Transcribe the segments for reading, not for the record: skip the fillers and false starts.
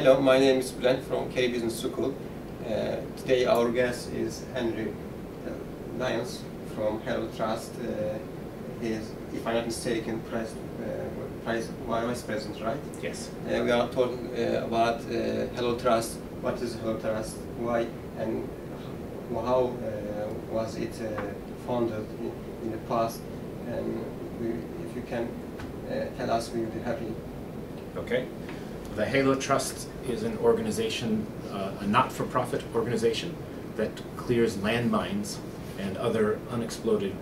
Hello, my name is Bülent from K Business School. Today our guest is Henry Lyons from Hello Trust. He is, if I'm not mistaken, Vice President, right? Yes. We are talking about Hello Trust. What is Hello Trust? Why and how was it founded in the past? And if you can tell us, we will be happy. Okay. The Halo Trust is an organization, a not-for-profit organization that clears landmines and other unexploded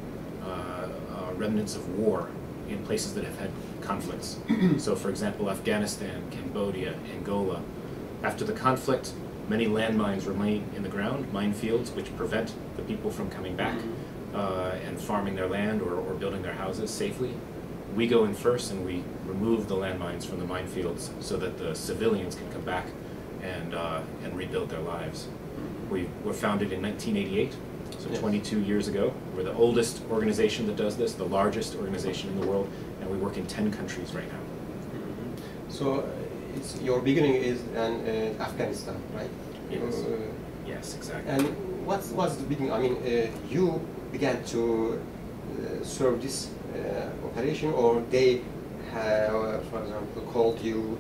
remnants of war in places that have had conflicts. So, for example, Afghanistan, Cambodia, Angola. After the conflict, many landmines remain in the ground, minefields, which prevent the people from coming back and farming their land or building their houses safely. We go in first and we remove the landmines from the minefields so that the civilians can come back and rebuild their lives. We were founded in 1988, so 22 years ago. We're the oldest organization that does this, the largest organization in the world, and we work in 10 countries right now. So your beginning is in Afghanistan, right? Yes. Yes, exactly. And what's the beginning? I mean, you began to serve this operation, or they have, for example, called you,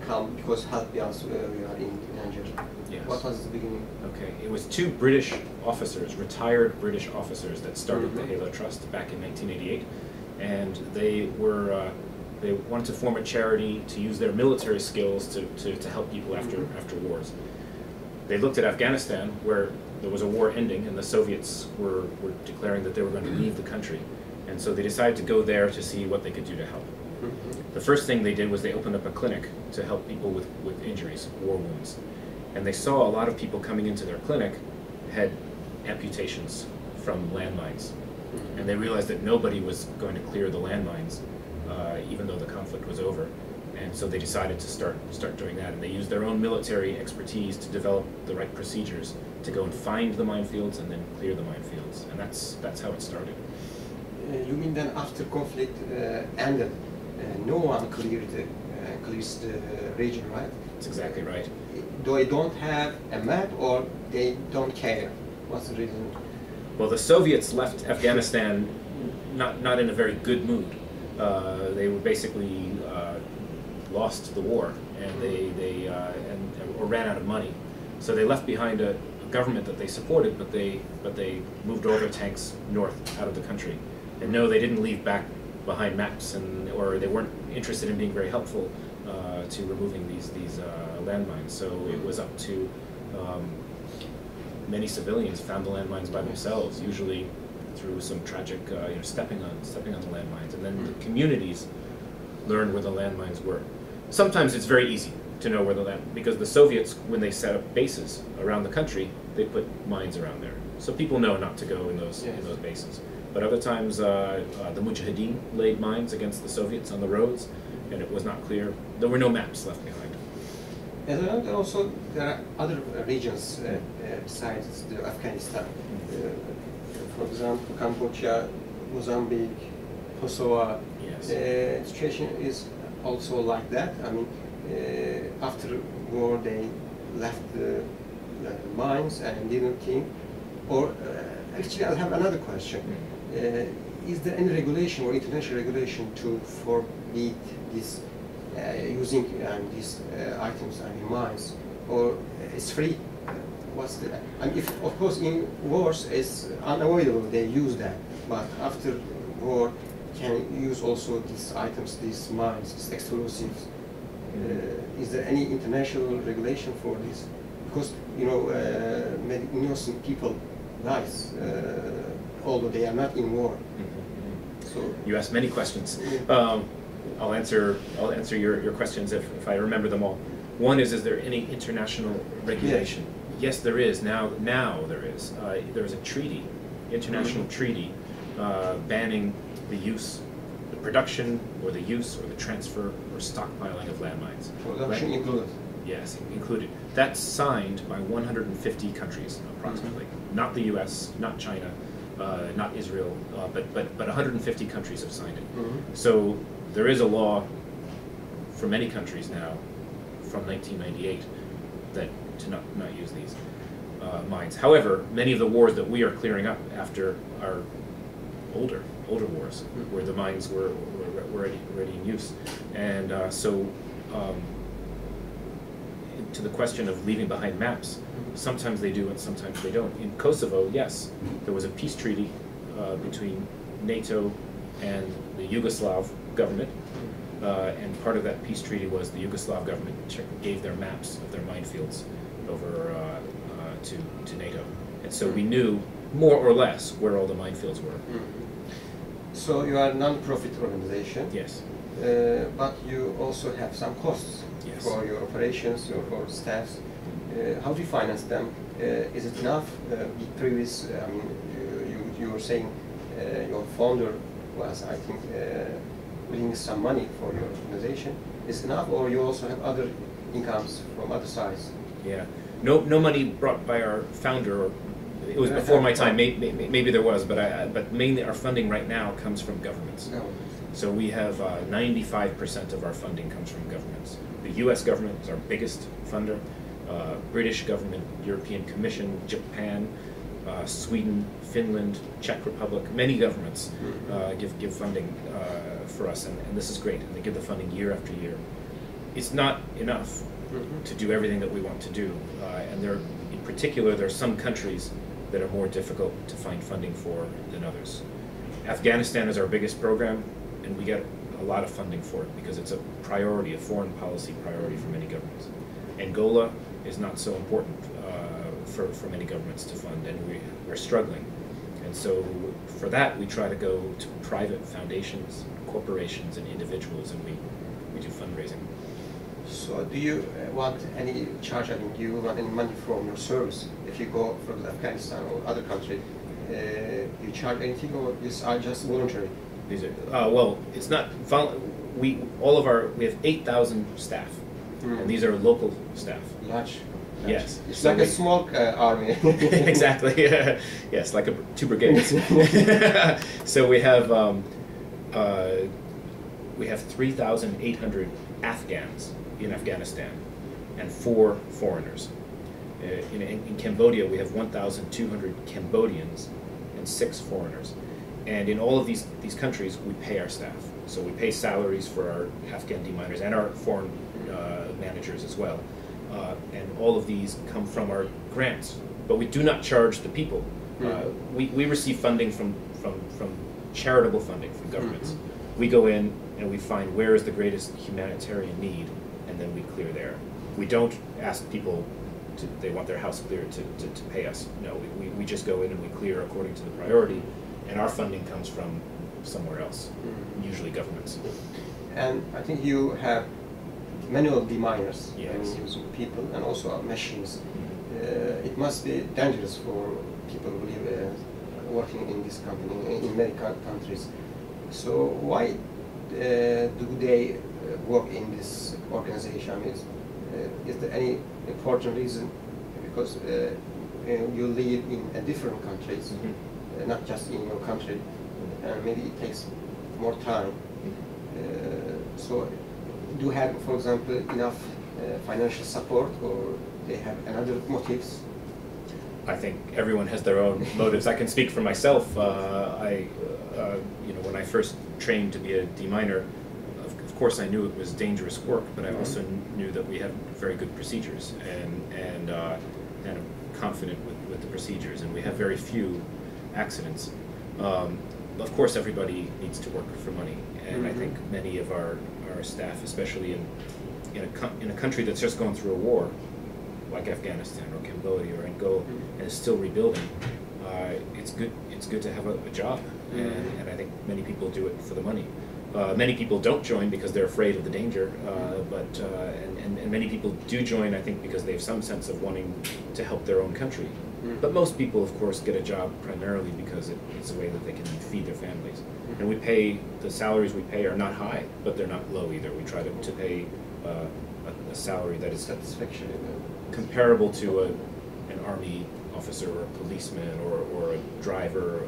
come because help us, we are in danger. Yes. What was the beginning? Okay, it was two British officers, retired British officers, that started the Halo Trust back in 1988, and they wanted to form a charity to use their military skills to help people after wars. They looked at Afghanistan, where there was a war ending and the Soviets were declaring that they were going to leave the country. And so they decided to go there to see what they could do to help. The first thing they did was they opened up a clinic to help people with injuries, war wounds. And they saw a lot of people coming into their clinic had amputations from landmines. And they realized that nobody was going to clear the landmines, even though the conflict was over. And so they decided to start doing that. And they used their own military expertise to develop the right procedures to go and find the minefields and then clear the minefields. And that's how it started. You mean then after conflict ended, no one clears the region, right? That's exactly right. They don't have a map, or they don't care? What's the reason? Well, the Soviets left Afghanistan not in a very good mood. They were basically lost the war, and or ran out of money. So they left behind a government that they supported, but they moved all their tanks north out of the country. And no, they didn't leave back behind maps, or they weren't interested in being very helpful to removing these landmines. So it was up to many civilians found the landmines by themselves, usually through some tragic, stepping on the landmines, and then the communities learned where the landmines were. Sometimes it's very easy to know where because the Soviets, when they set up bases around the country, they put mines around there, so people know not to go in those bases. But other times, the Mujahideen laid mines against the Soviets on the roads, and it was not clear. There were no maps left behind. And also, there are other regions besides Afghanistan. For example, Cambodia, Mozambique, Kosovo. Yes. Situation is also like that. I mean, after war, they left the mines and didn't think. Or actually, I have another question. Is there any regulation or international regulation to forbid this using these items, I mean mines, or it's free? What's the? I mean, if of course in wars it's unavoidable they use that, but after war can use also these items, these mines, these explosives. Is there any international regulation for this? Because many innocent people dies, although they are not in war. So you asked many questions. I'll answer your questions if I remember them all. One is there any international regulation? Yes. Yes, there is. Now there is. There is a treaty, international treaty, banning the use, the production, or the use, or the transfer, or stockpiling of landmines. Production included? Yes, included. That's signed by 150 countries, approximately. Not the U.S., not China, not Israel, but 150 countries have signed it. So there is a law for many countries now from 1998 that to not use these mines. However, many of the wars that we are clearing up after are older wars, where the mines were already in use. And to the question of leaving behind maps, sometimes they do and sometimes they don't. In Kosovo, yes, there was a peace treaty between NATO and the Yugoslav government, and part of that peace treaty was the Yugoslav government gave their maps of their minefields over to NATO. And so we knew more or less where all the minefields were. So you are a non-profit organization. Yes. But you also have some costs. Yes. For your operations or for staffs. How do you finance them? Is it enough? Previous, I mean, you were saying your founder was, I think, bringing some money for your organization. Is it enough, or you also have other incomes from other sides? Yeah, no money brought by our founder. It was before my time. Maybe there was, but mainly our funding right now comes from governments. So we have 95% of our funding comes from governments. The U.S. government is our biggest funder. British government, European Commission, Japan, Sweden, Finland, Czech Republic, many governments give funding for us, and this is great. And they give the funding year after year. It's not enough to do everything that we want to do, and in particular, there are some countries that are more difficult to find funding for than others. Afghanistan is our biggest program, and we get a lot of funding for it because it's a priority, a foreign policy priority for many governments. Angola is not so important for many governments to fund, and we're struggling. And so for that, we try to go to private foundations, corporations, and individuals, and we do fundraising. So do you want any charge, I mean, do you want any money from your service? If you go from Afghanistan or other country, you charge anything, or these are just voluntary? These are, well, it's not, we have 8,000 staff, and these are local staff. Large. Yes. It's so like a small army. Exactly, yes, like 2 brigades. So we have 3,800 Afghans in Afghanistan and 4 foreigners. In Cambodia, we have 1,200 Cambodians and 6 foreigners. And in all of these countries, we pay our staff. So we pay salaries for our Afghan deminers and our foreign managers as well. And all of these come from our grants. But we do not charge the people. We receive funding from charitable funding from governments. We go in and we find where is the greatest humanitarian need, and then we clear there. We don't ask people they want their house cleared to pay us. No, we just go in and we clear according to the priority. And our funding comes from somewhere else, usually governments. And I think you have manual deminers, yes. I mean, using people and also machines. It must be dangerous for people who live working in this company in many countries. So why do they work in this organization? I mean, is there any important reason? Because you live in different countries. Not just in your country, and maybe it takes more time. So do you have, for example, enough financial support, or they have another motives? I think everyone has their own motives. I can speak for myself. When I first trained to be a deminer, of course I knew it was dangerous work, but I also knew that we had very good procedures, and I'm confident with the procedures, and we have very few accidents. Of course, everybody needs to work for money, and I think many of our staff, especially in a country that's just gone through a war, like Afghanistan or Cambodia or Angola, and is still rebuilding, it's good to have a job, and I think many people do it for the money. Many people don't join because they're afraid of the danger, and many people do join, I think, because they have some sense of wanting to help their own country. But most people, of course, get a job primarily because it's a way that they can feed their families. And the salaries we pay are not high, but they're not low either. We try to pay a salary that is satisfaction comparable to an army officer or a policeman or a driver,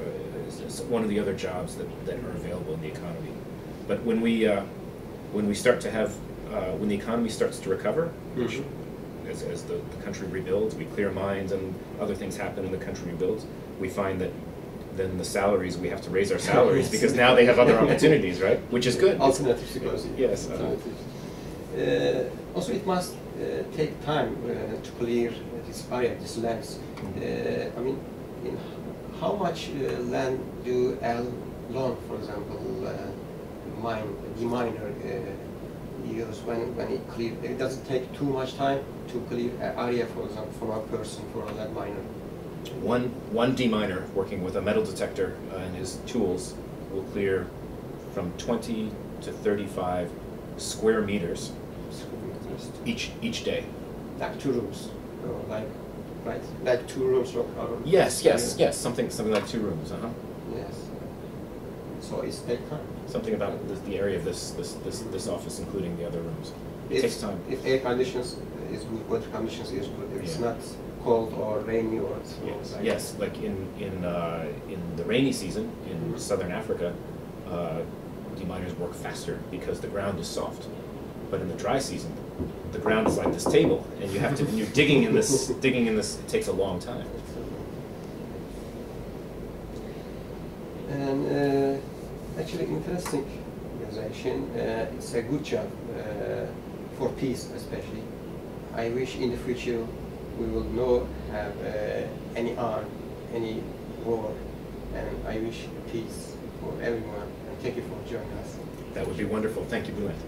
one of the other jobs that are available in the economy. But when we start to have when the economy starts to recover, which Mhm. as the country rebuilds, we clear mines and other things happen and the country rebuilds, we find that then the salaries, we have to raise our salaries because now they have other opportunities, right? Which is good. Alternatives to closing. Yes. Alternatives. Also, it must take time to clear this area, this lands. I mean, in how much land do Al Lon, for example, the miner use when it clear? It doesn't take too much time to clear an area, for example, for a person, for a lead miner. One deminer working with a metal detector and his tools will clear from 20 to 35 square meters each day. Like 2 rooms, like right, like 2 rooms. Yes, something like 2 rooms. Yes. So it's take time. Something about the area of this office, including the other rooms. It takes time. If air conditions is good, weather conditions is good. If it's Yeah. not cold or rainy or Yes, like yes. Like in the rainy season in Mhm. southern Africa, deminers work faster because the ground is soft. But in the dry season, the ground is like this table, and you have to. And you're digging in this. It takes a long time. And actually, interesting organization. It's a good job for peace, especially. I wish in the future we will not have any arm, any war, and I wish peace for everyone. And thank you for joining us. That would be wonderful. Thank you, Bülent.